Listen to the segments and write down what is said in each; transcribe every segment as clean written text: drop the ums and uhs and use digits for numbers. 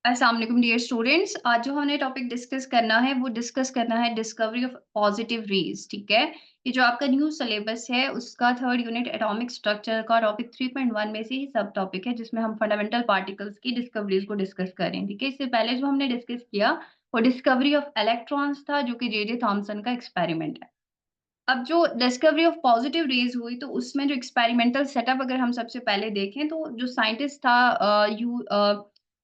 अस्सलाम वालेकुम dear students. आज जो हमने टॉपिक डिस्कस करना है वो डिस्कस करना है डिस्कवरी ऑफ पॉजिटिव रेज। ठीक है, ये जो आपका न्यू सिलेबस है उसका थर्ड यूनिट एटॉमिक स्ट्रक्चर का टॉपिक 3.1 में से ही सब टॉपिक है जिसमें हम फंडामेंटल पार्टिकल्स की डिस्कवरीज को डिस्कस करें। ठीक है, इससे पहले जो हमने डिस्कस किया वो डिस्कवरी ऑफ इलेक्ट्रॉन्स था जो कि जे थॉमसन का एक्सपेरिमेंट है। अब जो डिस्कवरी ऑफ पॉजिटिव रेज हुई तो उसमें जो एक्सपेरिमेंटल सेटअप अगर हम सबसे पहले देखें तो जो साइंटिस्ट था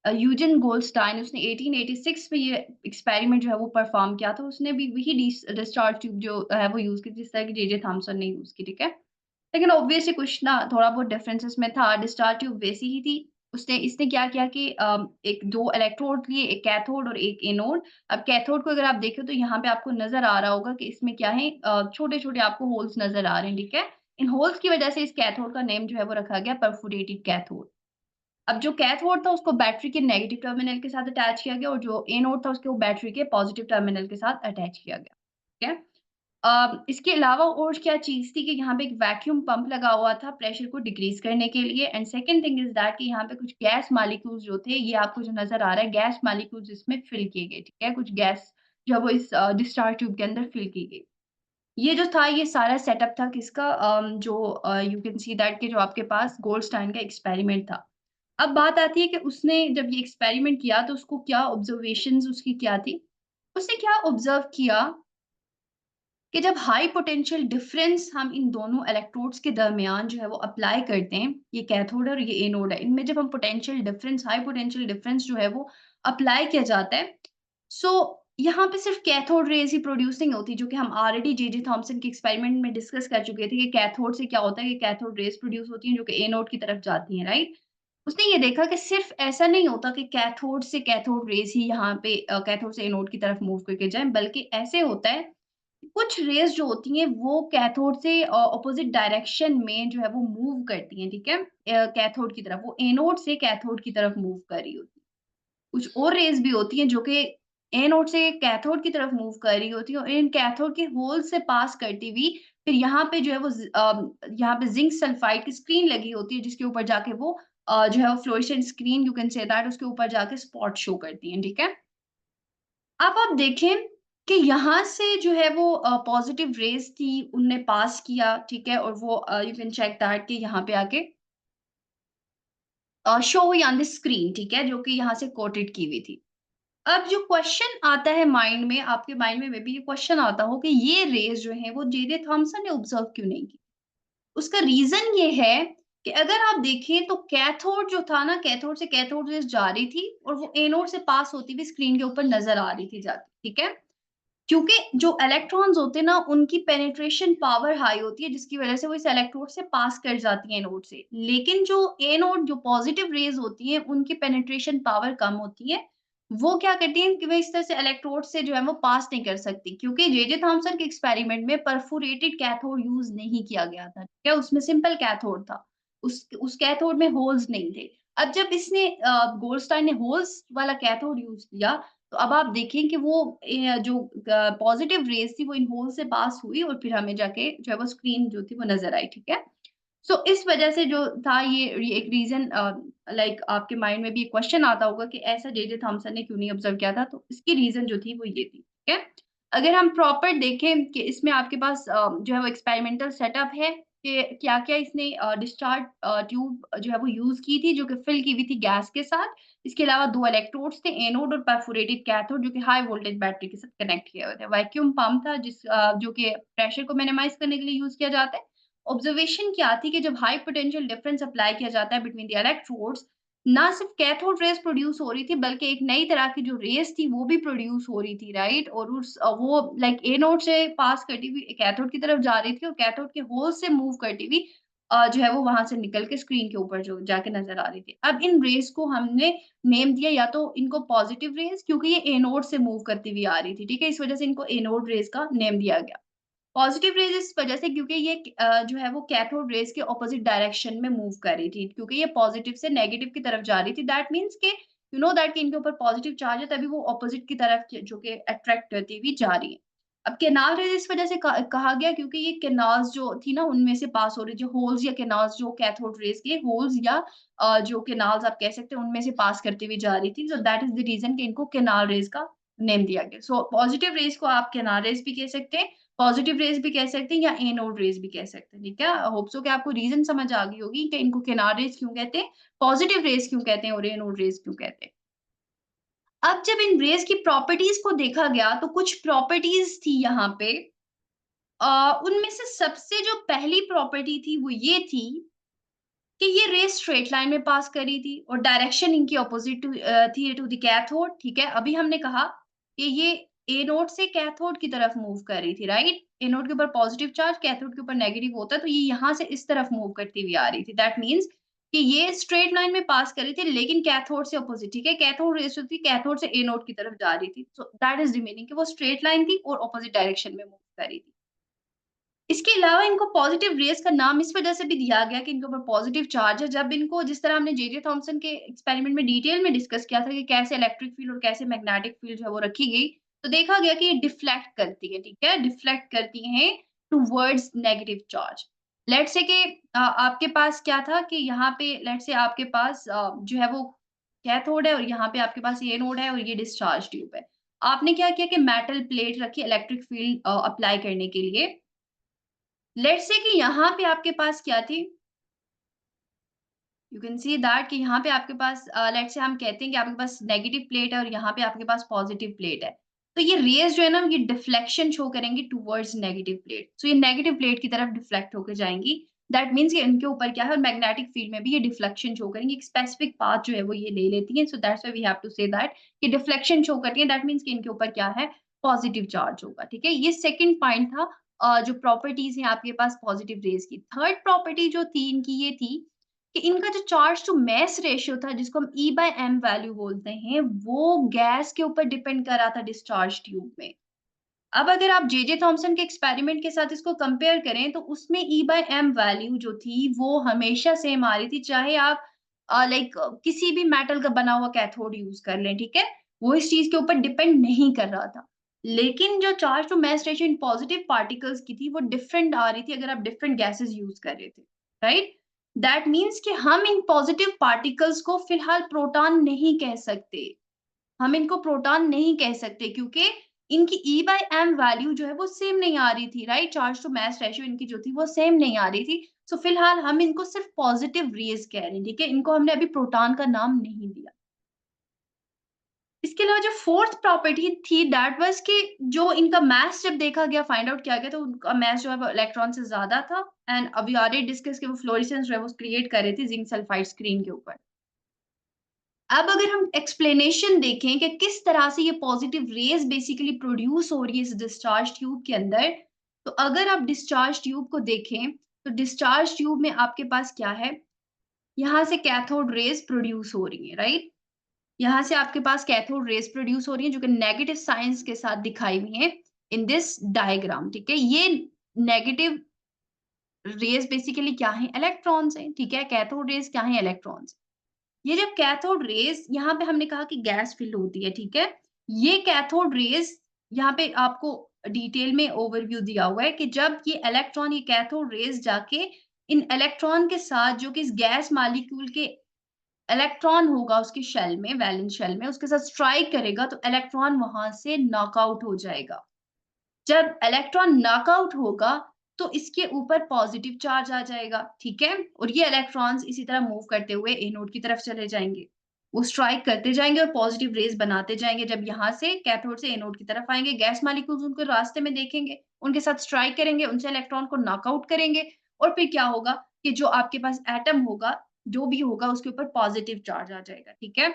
यूजिन गोल्डस्टाइन, उसने 1886 में ये एक्सपेरिमेंट जो है वो परफॉर्म किया था। उसने भी वही डिस्चार्ज ट्यूब जो है वो यूज की जिस तरह की जे थॉमसन ने यूज की। ठीक है, लेकिन ऑब्वियसली कुछ ना थोड़ा बहुत डिफरेंसेस में था। डिस्चार्ज ट्यूब वैसी ही थी। उसने इसने क्या किया कि एक दो इलेक्ट्रोड लिए, एक कैथोड और एक एनोड। अब कैथोड को अगर आप देखें तो यहाँ पे आपको नज़र आ रहा होगा कि इसमें क्या है, छोटे-छोटे आपको होल्स नज़र आ रहे हैं, ठीक है? इन होल्स की वज़ह से इस कैथोड का नेम जो है वो रखा गया परफोरेटेड कैथोड। अब जो कैथोड था उसको बैटरी के नेगेटिव टर्मिनल के साथ अटैच किया गया और जो एनोड था उसको बैटरी के पॉजिटिव टर्मिनल के साथ अटैच किया गया, ठीक है? इसके अलावा और क्या चीज़ थी कि यहाँ पे एक वैक्यूम पंप लगा हुआ था प्रेशर को डिक्रीज़ करने के लिए। And second thing is that कि यहाँ पे कुछ गैस मॉलिक्यूल्स जो थे, ये आपको जो नज़र आ रहा है गैस मॉलिक्यूल्स इसमें फिल किए गए, ठीक है? कुछ गैस जो है वो इस डिस्चार्ज ट्यूब के अंदर फिल की गई। ये जो था ये सारा सेटअप था किसका, जो यू कैन सी दैट कि जो आपके पास गोल्डस्टाइन का एक्सपेरिमेंट था। अब बात आती है कि उसने जब ये एक्सपेरिमेंट किया तो उसको क्या ऑब्जर्वेशंस उसकी क्या थी? उसने क्या ऑब्जर्व किया कि जब हाई पोटेंशियल डिफरेंस हम इन दोनों इलेक्ट्रोड्स के दरमियान जो है वो अप्लाई करते हैं, ये कैथोड है और ये एनोड है, इनमें जब हम potential difference high potential difference जो है वो अप्लाई किया जाता है, सो यहाँ पे सिर्फ कैथोड रेज ही प्रोड्यूस नहीं होती, जो कि हम ऑलरेडी जे थॉमसन के एक्सपेरिमेंट में डिस्कस कर चुके थे कि कैथोड से क्या होता है कि कैथोड रेज प्रोड्यूस होती हैं जो कि एनोड की तरफ जाती हैं, राइट? उसने ये देखा कि सिर्फ ऐसा नहीं होता कि कैथोड से कैथोड रेज ही यहाँ पे कैथोड से एनोड की तरफ मूव करके जाएँ, बल्कि ऐसे होता है कुछ रेज़ जो होती हैं वो कैथोड से ऑपोज़िट डायरेक्शन में जो है वो मूव करती हैं, ठीक है? कैथोड की तरफ, वो एनोड से कैथोड की तरफ मूव कर रही होती हैं। कुछ और रेज़ भी होती हैं जो कि एनोड से कैथोड की तरफ मूव कर रही होती हैं और इन कैथोड के होल से पास करती हुई फिर यहाँ पे जो है वो यहाँ पे ज़िंक सल्फाइड की स्क्रीन लगी होती है जिसके ऊपर जाके वो जो है वो fluorescent screen you can say that उसके ऊपर जाके स्पॉट शो करती हैं, ठीक है? अब आप देखें कि यहाँ से जो है वो पॉज़िटिव रेज़ थी, उनने पास किया, ठीक है? और वो यू कैन चेक दैट कि यहाँ पे आके शो हुई ऑन द स्क्रीन, ठीक है? जो कि यहाँ से कोटेड की हुई थी। अब जो क्वेश्चन आता है माइंड में, आपके माइंड में मेबी ये क्वेश्चन आता हो कि ये रेज़ जो हैं वो जे. थॉमसन ने ऑब्ज़र्व क्यों नहीं की? उसका रीज़न ये है कि अगर आप देखें तो कैथोड जो था ना, कैथोड से कैथोड रेज़ जा रही थी और वो एनोड से पास होती हुई स्क्रीन के ऊपर नज़र आ रही थी जाती, ठीक है? क्योंकि जो इलेक्ट्रॉन्स होते हैं ना, उनकी पेनिट्रेशन पावर हाई होती है, जिसकी वज़ह से वो इस इलेक्ट्रोड से पास कर जाती हैं एनोड से। लेकिन जो एनोड जो पॉज़िटिव रेज़ होती हैं, उनकी पेनिट्रेशन पावर कम होती है। वो क्या करती हैं कि वो इस तरह से इलेक्ट्रोड से जो है वो पास नहीं कर सकती, क्योंकि जे थॉमसन के एक्सपेरिमेंट में परफोरेटेड कैथोड यूज़ नहीं किया गया था, ठीक है? उसमें सिंपल कैथोड था। उस कैथोड में होल्स नहीं थे। अब जब इसने गोल्डस्टाइन ने होल्स वाला कैथोड यूज़ किया, तो अब आप देखें कि वो जो पॉज़िटिव रेज़ थी वो इन होल से पास हुई और फिर हमें जाके जो है वो स्क्रीन जो थी वो नज़र आई, ठीक है? सो इस वज़ह से जो था ये एक रीज़न, लाइक आपके माइंड में भी एक क्वेश्चन आता होगा कि ऐसा जे थॉमसन ने क्यों नहीं ऑब्ज़र्व किया था? तो इसकी रीज़न जो थी वो ये थी, ठीक है? अगर हम प्रॉपर देखें कि इसमें आपके पास जो है वो एक्सपेरिमेंटल सेटअप है कि क्या-क्या इसने डिस्चार्ज ट्यूब जो है वो यूज़ की थी जो कि फिल की हुई थी गैस के साथ। इसके अलावा 2 इलेक्ट्रोड्स थे, एनोड और परफोरेटेड कैथोड जो कि हाई वोल्टेज बैटरी के साथ कनेक्ट किए हुए थे। वैक्यूम पंप था जो कि प्रेशर को मिनिमाइज़ करने के लिए यूज़ किया जाता है। ऑब्जर्वेशन क्या थी कि जब हाई पोटेंशियल डिफरेंस अप्लाई किया जाता है बिटवीन द इलेक्ट्रोड्स, ना सिर्फ कैथोड रेज़ प्रोड्यूस हो रही थी बल्कि एक नई तरह की जो रेज़ थी वो भी प्रोड्यूस हो रही थी, राइट? और वो लाइक एनोड से पास करती हुई कैथोड की तरफ जा रही थी और कैथोड के होल से मूव करती हुई जो है वो वहाँ से निकल के स्क्रीन के ऊपर जो जाके नज़र आ रही थी। अब इन रेज़ को हमने नेम दिया या तो इनको पॉज़िटिव रेज़, क्योंकि ये एनोड से मूव करती हुई आ रही थी, ठीक है? इस वज़ह से इनको एनोड रेज़ का नेम दिया गया। पॉज़िटिव रेज़ इस वज़ह से क्योंकि ये जो है वो कैथोड रेज़ के ऑपोज़िट डायरेक्शन में मूव कर रही थी, क्योंकि ये पॉज़िटिव से नेगेटिव की तरफ जा रही थी। दैट मीन्स कि यू नो दैट कि इनके ऊपर पॉज़िटिव चार्ज है तभी वो ऑपोज़िट की तरफ जो कि अट्रैक्ट करती हुई जा रही है। अब कैनाल रेज़ इस वज़ह से कहा गया क्योंकि ये कैनाल्स जो थी ना उनमें से पास हो रही जो होल्स या कैनाल्स जो कैथोड रेज़ के होल्स या जो कैनाल्स आप कह सकते हैं उनमें से पास करती हुई जा रही थी। So that is the reason कि इनको कैनाल रेज़ का नेम दिया गया। सो पॉज़िटिव रेज़ को आप कैनाल रेज़ भी कह सकते हैं, पॉज़िटिव रेज़ भी कह सकते हैं या एनोड रेज़ भी कह सकते हैं, ठीक है? होप सो कि आपको रीज़न समझ आ गई होगी कि इनको कैनाल रेज़ क्यों कहते हैं, पॉज़िटिव रेज़ क्यों कहते हैं और एनोड रेज़ क्यों कहते हैं। अब जब इन रेज़ की प्रॉपर्टीज़ को देखा गया तो कुछ प्रॉपर्टीज़ थी यहाँ पे उनमें से सबसे जो पहली प्रॉपर्टी थी वो ये थी कि ये रे स्ट्रेट लाइन में पास करी थी और डायरेक्शन इनकी अपोजिट थी टू द कैथोड, ठीक है? अभी हमने कहा कि ये एनोड से कैथोड की तरफ मूव कर रही थी, राइट? एनोड के ऊपर पॉजिटिव चार्ज, कैथोड के ऊपर नेगेटिव होता है, तो ये यहाँ से इस तरफ मूव करती हुई आ रही थी। दैट मीन्स कि ये स्ट्रेट लाइन में पास कर रही थी लेकिन कैथोड से अपोजिट, ठीक है? कैथोड रेज़ जो थी कैथोड से एनोड की तरफ जा रही थी। So that is the meaning कि वो स्ट्रेट लाइन थी और अपोजिट डायरेक्शन में मूव कर रही थी। इसके अलावा इनको पॉज़िटिव रेज़ का नाम इस वज़ह से भी दिया गया कि इनके ऊपर पॉज़िटिव चार्ज है। जब इनको जिस तरह हमने जे.जे. थॉम्पसन के एक्सपेरिमेंट में डिटेल में डिस्कस किया था कि कैसे इलेक्ट्रिक फ़ील्ड और कैसे मैग्नेटिक फ़ील्ड जो है वो रखी गई, तो देखा गया कि ये डिफ्लेक्ट करती है, ठीक है? डिफ्लेक्ट करती हैं towards negative charge. Let's say कि आपके पास क्या था कि यहाँ पे लेट्स से आपके पास जो है वो कैथोड है और यहाँ पे आपके पास एनोड है और ये डिस्चार्ज ट्यूब है। आपने क्या किया कि मेटल प्लेट रखी इलेक्ट्रिक फ़ील्ड अप्लाई करने के लिए। लेट्स से कि यहाँ पे आपके पास क्या थी, यू कैन सी दैट कि यहाँ पे आपके पास लेट्स से हम कहते हैं कि आपके पास नेगेटिव प्लेट है और यहाँ पे आपके पास पॉजिटिव प्लेट है। तो ये रेज़ जो है ना ये डिफ्लेक्शन शो करेंगी टुवर्ड्स नेगेटिव प्लेट। सो ये नेगेटिव प्लेट की तरफ डिफ्लेक्ट होके जाएँगी। दैट मीन्स कि इनके ऊपर क्या है और मैग्नेटिक फील्ड में भी ये डिफ्लेक्शन शो करेंगी। एक स्पेसिफिक पाथ जो है वो ये ले लेती हैं। So that's why we have to say that कि डिफ्लेक्शन शो करती है दैट मीन्स कि इनके ऊपर क्या है पॉजिटिव चार्ज होगा, ठीक है? ये सेकंड पॉइंट था जो प्रॉपर्टीज़ हैं आपके पास पॉजिटिव रेज़ की। थर्ड प्रॉपर्टी जो थी इनकी ये थी कि इनका जो चार्ज टू मास रेशियो था जिसको हम E/m वैल्यू बोलते हैं, वो गैस के ऊपर डिपेंड कर रहा था डिस्चार्ज ट्यूब में। अब अगर आप जे.जे. थॉम्पसन के एक्सपेरिमेंट के साथ इसको कंपेयर करें तो उसमें E/m वैल्यू जो थी वो हमेशा सेम आ रही थी चाहे आप लाइक किसी भी मेटल का बना हुआ कैथोड यूज़ कर लें, ठीक है? वो इस चीज़ के ऊपर डिपेंड नहीं कर रहा था। लेकिन जो charge to mass ratio in positive particles की थी वो डिफरेंट आ रही थी अगर आप डिफरेंट गैसेस यूज़ कर रहे थे, राइट? दैट मीन्स कि हम इन पॉजिटिव पार्टिकल्स को फिलहाल प्रोटॉन नहीं कह सकते। हम इनको प्रोटॉन नहीं कह सकते क्योंकि इनकी E/m वैल्यू जो है वो सेम नहीं आ रही थी, right? Charge to mass ratio इनकी जो थी वो सेम नहीं आ रही थी। सो फिलहाल हम इनको सिर्फ पॉजिटिव रेज़ कह रहे हैं, ठीक है? इनको हमने अभी प्रोटॉन का नाम नहीं दिया। इसके अलावा जो फोर्थ प्रॉपर्टी थी दैट वाज़ कि जो इनका मास जब देखा गया फाइंड आउट किया गया तो उनका मास जो है वो इलेक्ट्रॉन से ज़्यादा था एंड वी ऑलरेडी डिस्कस कि वो फ्लोरेसेंस जो है वो क्रिएट कर रही थी जिंक सल्फाइड स्क्रीन के ऊपर। अब अगर हम एक्सप्लेनेशन देखें कि किस तरह से ये पॉजिटिव रेज़ बेसिकली प्रोड्यूस हो रही है इस डिस्चार्ज ट्यूब के अंदर, तो अगर आप डिस्चार्ज ट्यूब को देखें, तो डिस्चार्ज ट्यूब में आपके पास क्या है, यहाँ से कैथोड रेज़ प्रोड्यूस हो रही हैं, राइट? यहाँ से आपके पास कैथोड रेज़ प्रोड्यूस हो रही हैं जो कि नेगेटिव साइन्स के साथ दिखाई हुई हैं इन दिस डायग्राम, ठीक है? ये नेगेटिव रेज़ बेसिकली क्या हैं? इलेक्ट्रॉन्स हैं, ठीक है? कैथोड रेज़ क्या हैं? इलेक्ट्रॉन्स। ये जब कैथोड रेज़ यहाँ पे हमने कहा कि गैस फ़िल्ड होती है, ठीक है? ये कैथोड रेज़ यहाँ पे आपको डिटेल में ओवरव्यू दिया हुआ है कि जब ये इलेक्ट्रॉन ये कैथोड रेज़ जाके इन इलेक्ट्रॉन के साथ जो कि इस गैस मॉलिक्यूल के इलेक्ट्रॉन होगा उसके शेल में, वैलेंस शेल में, उसके साथ स्ट्राइक करेगा तो इलेक्ट्रॉन वहाँ से नॉक आउट हो जाएगा। जब इलेक्ट्रॉन नॉकआउट होगा, तो इसके ऊपर पॉज़िटिव चार्ज आ जाएगा, ठीक है? और ये इलेक्ट्रॉन्स इसी तरह मूव करते हुए एनोड की तरफ चले जाएँगे। वो स्ट्राइक करते जाएँगे और पॉज़िटिव रेज़ बनाते जाएँगे। जब यहाँ से कैथोड से एनोड की तरफ आएँगे, गैस मॉलिक्यूल्स उनको रास्ते में देखेंगे, उनके साथ स्ट्राइक करेंगे, उनसे इलेक्ट्रॉन को नॉकआउट करेंगे और फिर क्या होगा कि जो आपके पास एटम होगा, जो भी होगा उसके ऊपर पॉज़िटिव चार्ज आ जाएगा, ठीक है?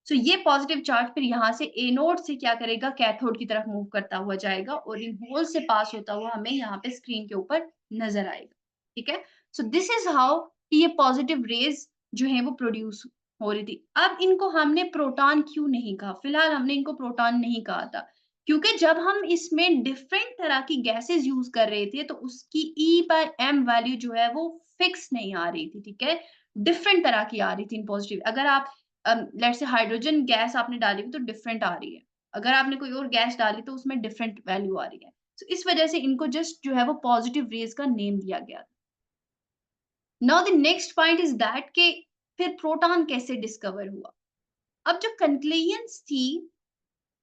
सो ये पॉजिटिव चार्ज फिर यहाँ से एनोड से क्या करेगा कैथोड की तरफ मूव करता हुआ जाएगा और इन होल से पास होता हुआ हमें यहाँ पे स्क्रीन के ऊपर नजर आएगा, ठीक है? सो दिस इज हाउ कि ये पॉजिटिव रेज जो है वो प्रोड्यूस हो रही थी। अब इनको हमने प्रोटॉन क्यों नहीं कहा? फिलहाल हमने इनको प्रोटॉन नहीं कहा था क्योंकि जब हम इसमें डिफरेंट तरह की गैसेस यूज कर रहे थे तो उसकी E/m वैल्यू जो है वो फिक्स नहीं आ रही थी, ठीक है? डिफरेंट तरह की आ रही थी इन पॉजिटिव। अगर आप लेट्स से हाइड्रोजन गैस आपने डाली हुई तो डिफरेंट आ रही है। अगर आपने कोई और गैस डाली तो उसमें डिफरेंट वैल्यू आ रही है। तो इस वजह से इनको जस्ट जो है वो पॉजिटिव रेज़ का नेम दिया गया। Now the next point is that कि फिर प्रोटॉन कैसे डिस्कवर हुआ? अब जो कंक्लेयंस थी,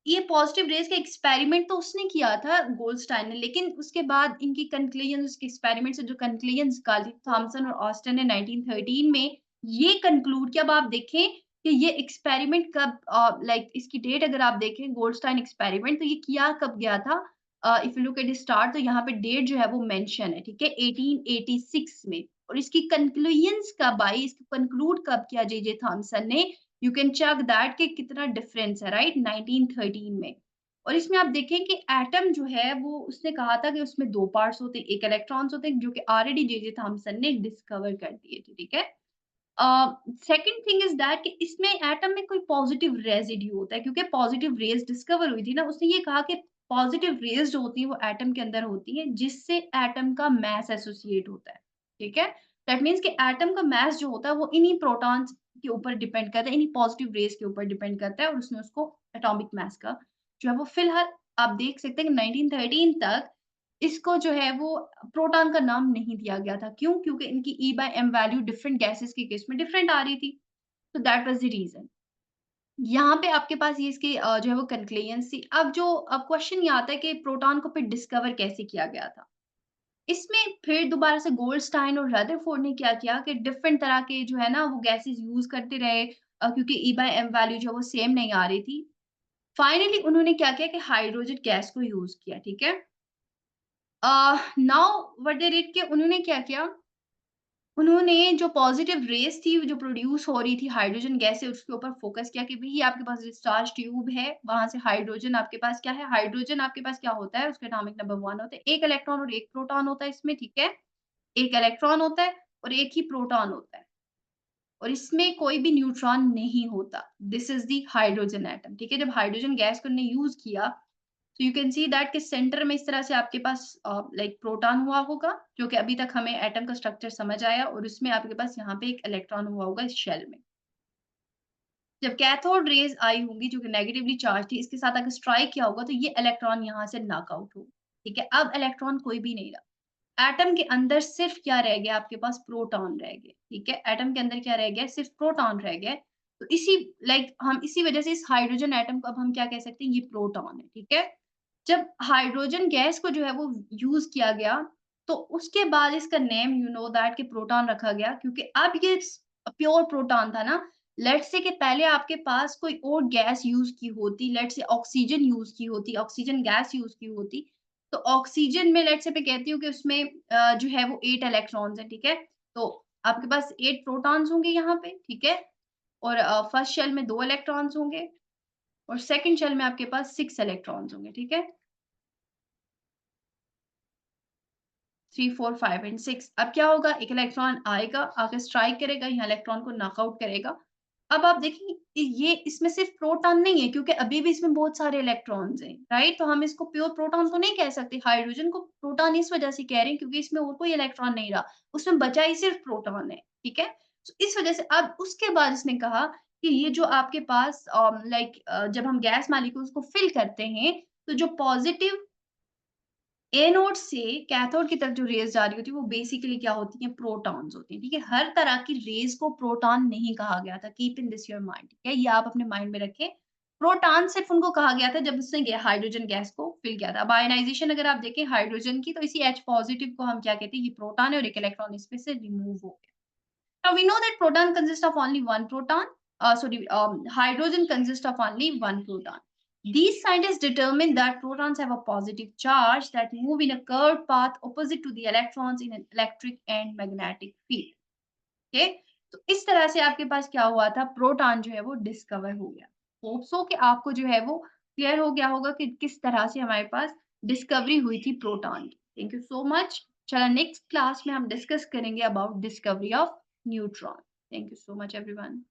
ये पॉजिटिव रेज़ का एक्सपेरिमेंट तो उसने किया था गोल्डस्टाइन ने, लेकिन उसके बाद इनकी कंक्लूजन उसके एक्सपेरिमेंट से जो कंक्लूजन्स निकाली थॉमसन और ऑस्टिन ने 1913 में, ये कंक्लूड किया। अब आप देखें कि ये एक्सपेरिमेंट कब लाइक इसकी डेट अगर आप देखें गोल्डस्टाइन एक्सपेरिमेंट तो ये किया कब गया था? If you look at the start तो यहाँ पे डेट जो है वो मेंशन है, ठीक है? 1886 में। और इसकी कंक्लूजन्स कब आई, इसको कंक्लूड कब किया जे थॉमसन ने? यू कैन चेक दैट कि कितना डिफरेंस है, राइट? 1913 में। और इसमें आप देखें कि एटम जो है वो उसने कहा था कि उसमें 2 पार्ट्स होते हैं, एक इलेक्ट्रॉन्स होते हैं जो कि ऑलरेडी जे थॉमसन ने डिस्कवर कर दिए थे, ठीक है? सेकंड थिंग इज़ दैट कि इसमें एटम में कोई पॉजिटिव रेज़िड्यू होता है, क्योंकि पॉजिटिव रेज़ डिस्कवर हुई थी ना, उसने ये कहा कि पॉजिटिव रेज़ जो होती हैं वो एटम के अंदर होती हैं, जिससे एटम का मास एसोसिएट होता है, ठीक है? दैट मीन्स कि एटम का मास जो होता है वो इन्हीं प्रोटॉन्स के ऊपर डिपेंड करता है, इन्हीं पॉजिटिव रेज़ के ऊपर डिपेंड करता है और उसने उसको एटॉमिक मास का जो है वो फिलहाल आप देख सकते हैं कि 1913 तक इसको जो है वो प्रोटॉन का नाम नहीं दिया गया था। क्यों? क्योंकि इनकी e by m value different gases के केस में डिफरेंट आ रही थी। तो दैट वाज़ द रीज़न। यहाँ पे आपके पास ये इसकी जो है वो कंक्लुजन थी। अब क्वेश्चन ये आता है कि प्रोटॉन को फिर डिस्कवर कैसे किया गया था? इसमें फिर दोबारा से गोल्डस्टाइन और रदरफोर्ड ने क्या किया कि डिफरेंट तरह के जो है ना वो गैसेस यूज़ करते रहे, क्योंकि ई बाय एम वैल्यू जो है वो सेम नहीं आ रही थी। फाइनली उन्होंने क्या किया कि हाइड्रोजन गैस को यूज़ किया, ठीक है? नाउ व्हाट दे डिड कि उन्होंने क्या किया, उन्होंने जो पॉज़िटिव रेज़ थी, जो प्रोड्यूस हो रही थी हाइड्रोजन गैस से, उसके ऊपर फ़ोकस किया कि भई ये आपके पास डिस्चार्ज ट्यूब है, वहाँ से हाइड्रोजन आपके पास क्या है, हाइड्रोजन आपके पास क्या होता है, उसके एटॉमिक नंबर 1 होता है। 1 इलेक्ट्रॉन और 1 प्रोटॉन होता है इसमें, ठीक है? 1 इलेक्ट्रॉन होता है और 1 ही प्रोटॉन होता है और इसमें कोई भी न्यूट्रॉन नहीं होता। This is the hydrogen atom, ठीक है? जब हाइड्रोजन गैस को उन्होंने यूज़ किया तो यू कैन सी दैट कि सेंटर में इस तरह से आपके पास लाइक प्रोटॉन हुआ होगा, जो कि अभी तक हमें एटम का स्ट्रक्चर समझ आया और उसमें आपके पास यहाँ पे एक इलेक्ट्रॉन हुआ होगा इस शेल में। जब कैथोड रेज़ आई होंगी जो कि नेगेटिवली चार्ज थी, इसके साथ अगर स्ट्राइक किया होगा तो ये इलेक्ट्रॉन यहाँ से नॉक आउट होगा, ठीक है? अब इलेक्ट्रॉन कोई भी नहीं रहा। एटम के अंदर सिर्फ क्या रह गया, आपके पास प्रोटॉन रह गए, ठीक है? एटम के अंदर क्या रह गया? सिर्फ प्रोटॉन रह गए। तो इसी लाइक हम इसी वजह से इस हाइड्रोजन एटम को अब हम क्या कह सकते हैं, ये प्रोटॉन है, ठीक है? जब हाइड्रोजन गैस को जो है वो यूज़ किया गया, तो उसके बाद इसका नेम यू नो दैट कि प्रोटॉन रखा गया, क्योंकि अब ये प्योर प्रोटॉन था ना। लेट्स से कि पहले आपके पास कोई और गैस यूज़ की होती, लेट्स से ऑक्सीजन यूज़ की होती, ऑक्सीजन गैस यूज़ की होती, तो ऑक्सीजन में लेट्स से मैं कहती हूँ कि उसमें जो है वो 8 इलेक्ट्रॉन्स हैं, ठीक है? तो आपके पास 8 प्रोटॉन्स होंगे यहाँ पे, ठीक है? और फर्स्ट शेल में 2 इलेक्ट्रॉन्स होंगे और सेकंड शेल में आपके पास 6 इलेक्ट्रॉन्स होंगे, ठीक है? 3, 4, 5 एंड 6। अब क्या होगा, एक इलेक्ट्रॉन आएगा, आके स्ट्राइक करेगा, यहाँ इलेक्ट्रॉन को नॉकआउट करेगा। अब आप देखिए ये इसमें सिर्फ प्रोटॉन नहीं है, क्योंकि अभी भी इसमें बहुत सारे इलेक्ट्रॉन्स हैं, राइट? तो हम इसको प्योर प्रोटॉन तो नहीं कह सकते। हाइड्रोजन को प्रोटॉन इस वजह से कह रहे हैं क्योंकि इसमें और कोई इलेक्ट्रॉन नहीं रहा, उसमें बचा ही सिर्फ प्रोटॉन है, ठीक है? तो इस वजह से अब उसके बाद इसने कहा कि ये जो आपके पास जब हम गैस मॉलिक्यूल्स को फिल करते हैं, तो जो पॉजिटिव एनोड से कैथोड की तरफ जो रेज़ जा रही होती है, वो बेसिकली क्या होती हैं, प्रोटॉन्स होती हैं, ठीक है? हर तरह की रेज़ को प्रोटॉन नहीं कहा गया था, keep in this your mind, ठीक है? ये आप अपने माइंड में रखें। प्रोटॉन सिर्फ़ उनको कहा गया था जब उसने गे हाइड्रोजन गैस को फ़िल किया था। अब आयनाइज़ेशन अगर आप देखें हाइड्रोजन की, तो इसी H पॉज़िटिव को हम क्या कहते हैं, ये प्रोटॉन है और एक इलेक्ट्रॉन इसमें से रिमूव हो गया। Now we know that proton consists of only one proton. Hydrogen consists of only one proton. These scientists determined that protons have a positive charge that move in a curved path opposite to the electrons in an electric and magnetic field. Okay? तो इस तरह से आपके पास क्या हुआ था, proton जो है वो डिस्कवर हो गया। होप सो कि आपको जो है वो क्लियर हो गया होगा कि किस तरह से हमारे पास डिस्कवरी हुई थी प्रोटॉन की। Thank you so much. चलो नेक्स्ट क्लास में हम डिस्कस करेंगे about discovery of neutron. Thank you so much everyone.